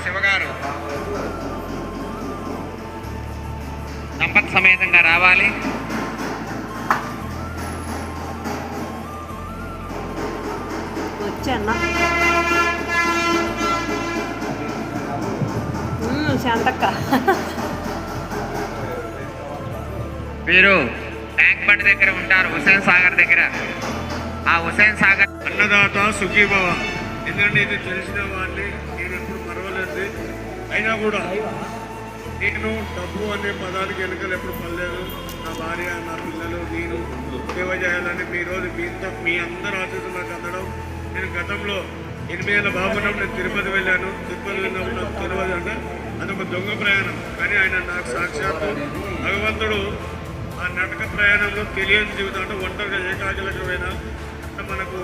శివగారు దంపతి సమేతంగా రావాలి. వచ్చాన్నా శాంతక్క వీరు ట్యాంక్ బండ్ దగ్గర ఉంటారు, హుసేన్ సాగర్ దగ్గర. ఆ హుసేన్ సాగర్ అన్నదాత సుఖీభవ. ఎందుకంటే ఇది తెలిసిన వాడిని నేను ఎప్పుడు మరవలేదు. అయినా కూడా నేను డబ్బు అనే పదానికి వెనుకలు ఎప్పుడు పడలేదు. నా భార్య, నా పిల్లలు, నేను సేవ చేయాలని మీ అందరూ ఆశీస్సులు నాకు అందడం. నేను గతంలో 8 ఏళ్ళ బాబున్నప్పుడు నేను తిరుపతి వెళ్ళాను. తిరుపతి వెళ్ళినప్పుడు నాకు తెలియదు అంటే అదొక దొంగ ప్రయాణం. కానీ ఆయన నాకు సాక్షాత్తు భగవంతుడు ఆ నడక ప్రయాణంలో తెలియని జీవితం అంటే ఒంటరిగా ఏకాగ్రతమైన మనకు